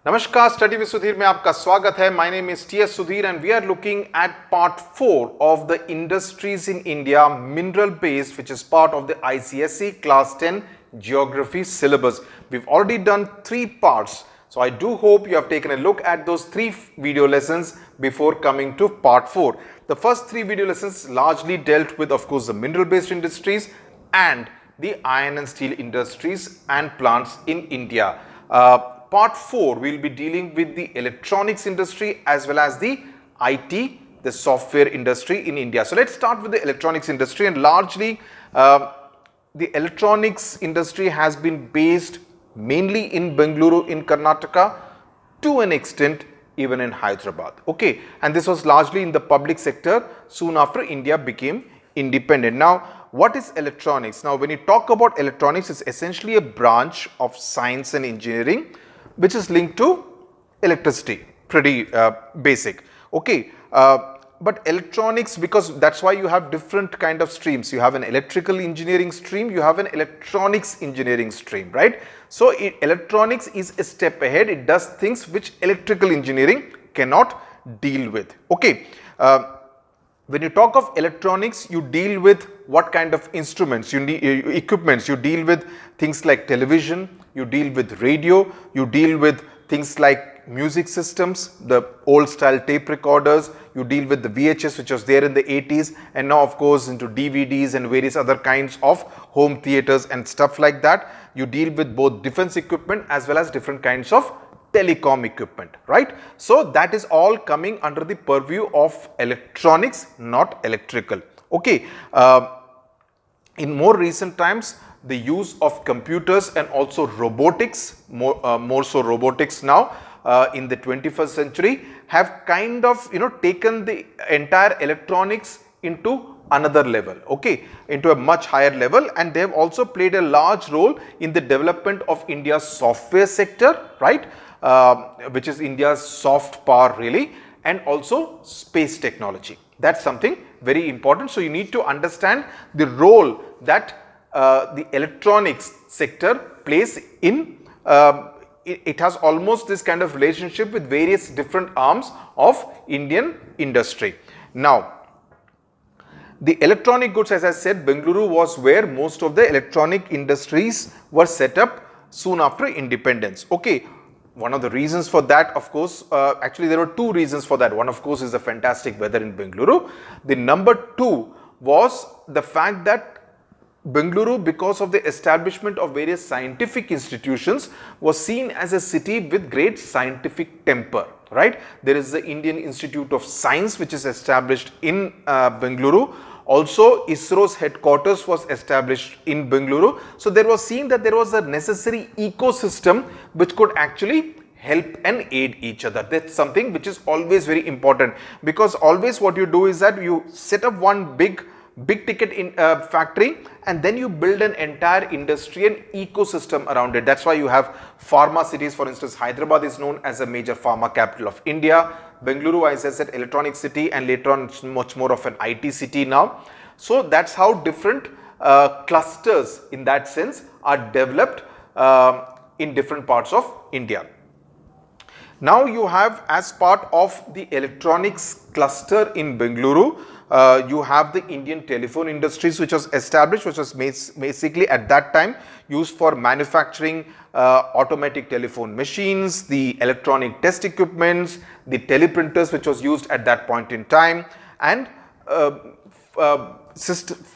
नमस्कार, study with Sudhir में आपका स्वागत है। My name is TS Sudhir and we are looking at part 4 of the industries in India mineral based which is part of the ICSE class 10 geography syllabus. We've already done 3 parts, so I do hope you have taken a look at those 3 video lessons before coming to part 4. The first 3 video lessons largely dealt with, of course, the mineral based industries and the iron and steel industries and plants in India. Part 4 we will be dealing with the electronics industry as well as the IT, the software industry in India. So let's start with the electronics industry, and largely the electronics industry has been based mainly in Bengaluru in Karnataka, to an extent even in Hyderabad. Okay, and this was largely in the public sector soon after India became independent. Now, what is electronics? Now, when you talk about electronics, it's essentially a branch of science and engineering which is linked to electricity. Pretty basic. Okay, but electronics, because that's why you have different kind of streams. You have an electrical engineering stream, you have an electronics engineering stream, right? So electronics is a step ahead. It does things which electrical engineering cannot deal with. Okay, when you talk of electronics, you deal with what kind of instruments, you need equipments. You deal with things like television, you deal with radio, you deal with things like music systems, the old style tape recorders, you deal with the VHS which was there in the 80s, and now of course into DVDs and various other kinds of home theaters and stuff like that. You deal with both defense equipment as well as different kinds of telecom equipment, right? So that is all coming under the purview of electronics, not electrical. Okay, in more recent times, the use of computers and also robotics, more so robotics now in the 21st century, have kind of taken the entire electronics into another level, okay, into a much higher level, and they have also played a large role in the development of India's software sector, right, which is India's soft power really, and also space technology. That's something very important. So you need to understand the role that the electronics sector plays in, it has almost this kind of relationship with various different arms of Indian industry. Now, the electronic goods, as I said, Bengaluru was where most of the electronic industries were set up soon after independence. Okay, one of the reasons for that, of course, actually there were 2 reasons for that. One, of course, is the fantastic weather in Bengaluru. The number 2 was the fact that Bengaluru, because of the establishment of various scientific institutions, was seen as a city with great scientific temper, right? There is the Indian Institute of Science which is established in Bengaluru. Also, ISRO's headquarters was established in Bengaluru. So there was seen that there was a necessary ecosystem which could actually help and aid each other. That's something which is always very important, because always what you do is that you set up one big ticket in factory, and then you build an entire industry and ecosystem around it. That's why you have pharma cities. For instance, Hyderabad is known as a major pharma capital of India. Bengaluru, as I said, electronic city, and later on it's much more of an IT city now. So that's how different clusters in that sense are developed in different parts of India. Now you have, as part of the electronics cluster in Bengaluru, you have the Indian telephone industries which was established, which was basically at that time used for manufacturing automatic telephone machines, the electronic test equipments, the teleprinters which was used at that point in time, and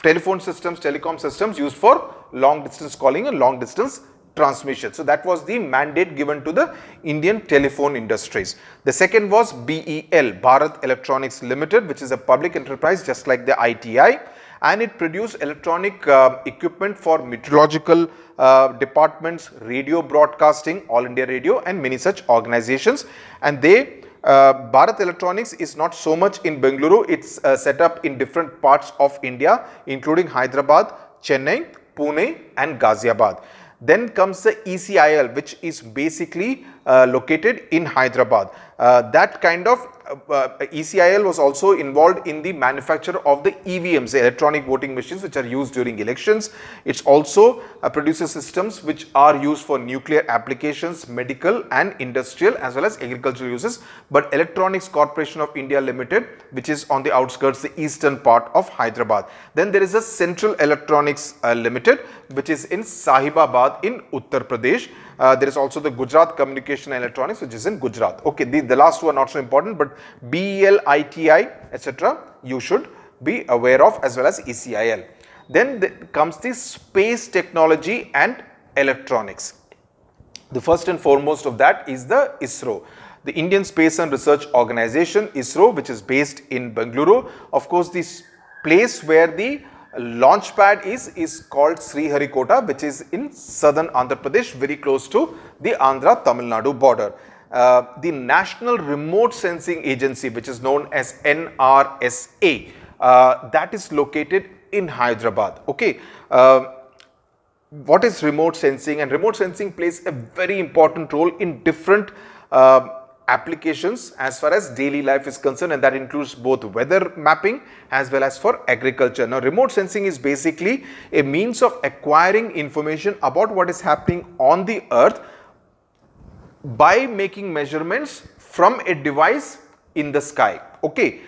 telephone systems, telecom systems used for long distance calling and long distance transmission. So that was the mandate given to the Indian telephone industries. The second was BEL, Bharat Electronics Limited, which is a public enterprise just like the ITI, and it produced electronic equipment for meteorological departments, radio broadcasting, All India Radio, and many such organizations. And they Bharat Electronics is not so much in Bengaluru, it's set up in different parts of India, including Hyderabad, Chennai, Pune, and Ghaziabad. Then comes the ECIL, which is basically located in Hyderabad. That kind of ECIL was also involved in the manufacture of the EVMs, the electronic voting machines, which are used during elections. It also produces systems which are used for nuclear applications, medical and industrial as well as agricultural uses. But Electronics Corporation of India Limited, which is on the outskirts, the eastern part of Hyderabad. Then there is a Central Electronics Limited, which is in Sahibabad in Uttar Pradesh. There is also the Gujarat Communication and Electronics, which is in Gujarat. Okay, the last two are not so important, but BEL, ITI, etc. you should be aware of, as well as ECIL. Then comes the space technology and electronics. The first and foremost of that is the ISRO. The Indian Space and Research Organization, ISRO, which is based in Bengaluru. Of course, this place where the launch pad is called Sriharikota, which is in southern Andhra Pradesh, very close to the Andhra Tamil Nadu border. The National Remote Sensing Agency, which is known as NRSA, that is located in Hyderabad. Okay. What is remote sensing? And remote sensing plays a very important role in different applications as far as daily life is concerned, and that includes both weather mapping as well as for agriculture. Now, remote sensing is basically a means of acquiring information about what is happening on the earth by making measurements from a device in the sky, okay,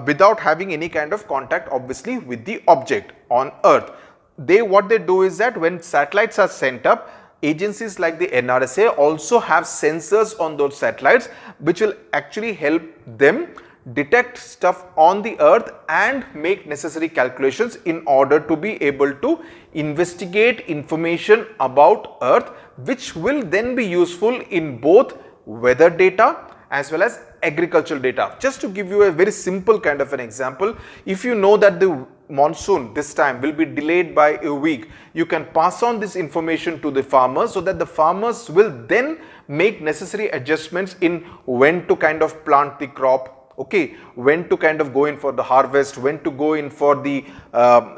without having any kind of contact obviously with the object on earth. What they do is that when satellites are sent up, agencies like the NRSA also have sensors on those satellites, which will actually help them detect stuff on the earth and make necessary calculations in order to be able to investigate information about earth, which will then be useful in both weather data as well as agricultural data. Just to give you a very simple kind of an example, if you know that the monsoon this time will be delayed by a week, you can pass on this information to the farmers so that the farmers will then make necessary adjustments in when to kind of plant the crop, okay, when to kind of go in for the harvest, when to go in for the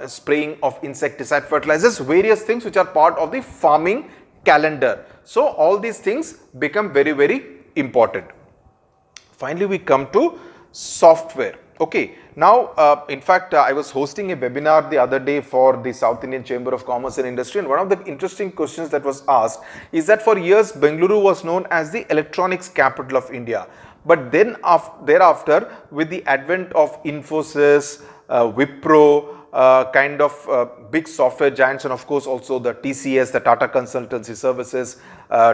spraying of insecticide, fertilizers, various things which are part of the farming calendar. So all these things become very, very important. Finally, we come to software. Okay, now in fact I was hosting a webinar the other day for the South Indian Chamber of Commerce and Industry, and one of the interesting questions that was asked is that for years Bengaluru was known as the electronics capital of India, but then thereafter, with the advent of Infosys, Wipro, kind of big software giants, and of course also the TCS, the Tata Consultancy Services,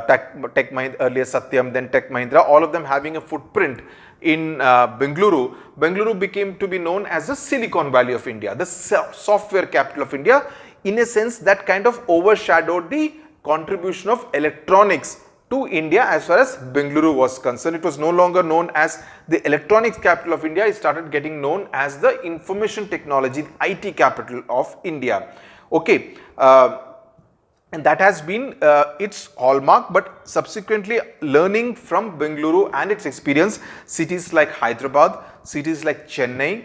Tech Mahindra, earlier Satyam, then Tech Mahindra, all of them having a footprint in Bengaluru. Bengaluru became to be known as the Silicon Valley of India, the software capital of India. In a sense, that kind of overshadowed the contribution of electronics to India as far as Bengaluru was concerned. It was no longer known as the electronics capital of India. It started getting known as the information technology, IT capital of India. Okay. And that has been its hallmark, but subsequently learning from Bengaluru and its experience, cities like Hyderabad, cities like Chennai,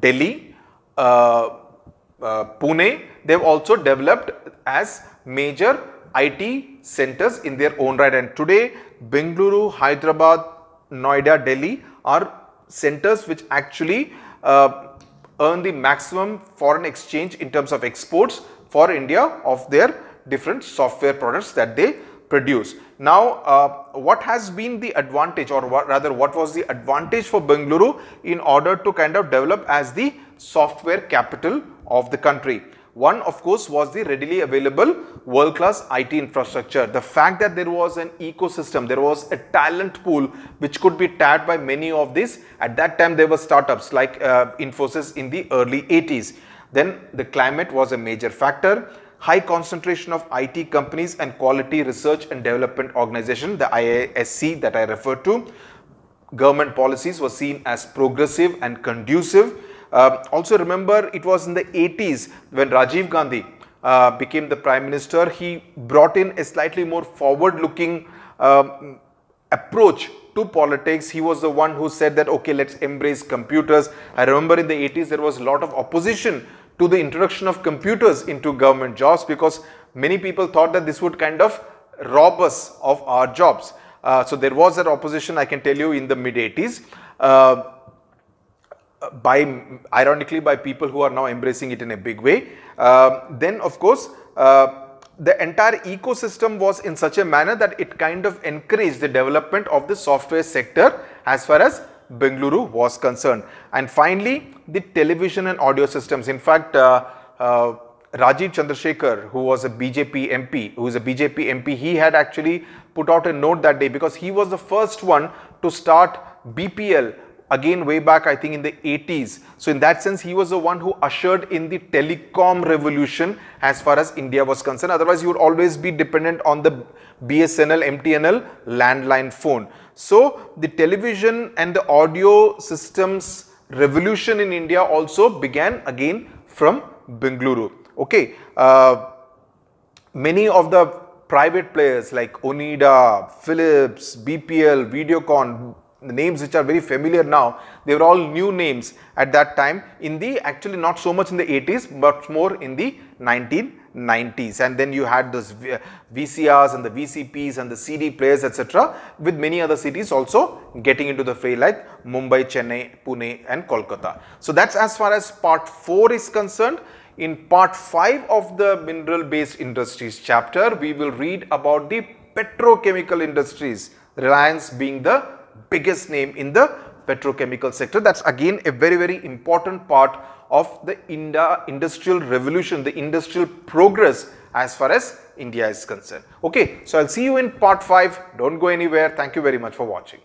Delhi, Pune, they have also developed as major IT centers in their own right, and today Bengaluru, Hyderabad, Noida, Delhi are centers which actually earn the maximum foreign exchange in terms of exports for India of their different software products that they produce. Now, what has been the advantage, or rather what was the advantage for Bengaluru in order to kind of develop as the software capital of the country? One, of course, was the readily available world-class IT infrastructure. The fact that there was an ecosystem, there was a talent pool which could be tapped by many of these. At that time, there were startups like Infosys in the early 80s. Then the climate was a major factor. High concentration of IT companies and quality research and development organization, the IISc that I referred to. Government policies were seen as progressive and conducive. Also remember, it was in the 80s when Rajiv Gandhi became the Prime Minister. He brought in a slightly more forward-looking approach to politics. He was the one who said that, okay, let's embrace computers. I remember in the 80s there was a lot of opposition to the introduction of computers into government jobs because many people thought that this would kind of rob us of our jobs. So there was that opposition, I can tell you, in the mid 80s. Ironically, by people who are now embracing it in a big way. Then of course, the entire ecosystem was in such a manner that it kind of encouraged the development of the software sector as far as Bengaluru was concerned. And finally, the television and audio systems. In fact, Rajiv Chandrasekhar, who was a BJP MP, he had actually put out a note that day, because he was the first one to start BPL again way back, I think, in the 80s. So in that sense, he was the one who ushered in the telecom revolution as far as India was concerned. Otherwise, you would always be dependent on the BSNL, MTNL landline phone. So the television and the audio systems revolution in India also began again from Bengaluru. Okay, many of the private players like Onida, Philips, BPL, Videocon, the names which are very familiar now, they were all new names at that time, in the actually not so much in the 80s but more in the 1990s. And then you had this VCRs and the VCPs and the CD players, etc., with many other cities also getting into the fray like Mumbai, Chennai, Pune and Kolkata. So that's as far as part 4 is concerned. In part 5 of the mineral based industries chapter, we will read about the petrochemical industries, Reliance being the biggest name in the petrochemical sector. That's again a very, very important part of the industrial revolution, the industrial progress as far as India is concerned. Okay, so I'll see you in part 5. Don't go anywhere. Thank you very much for watching.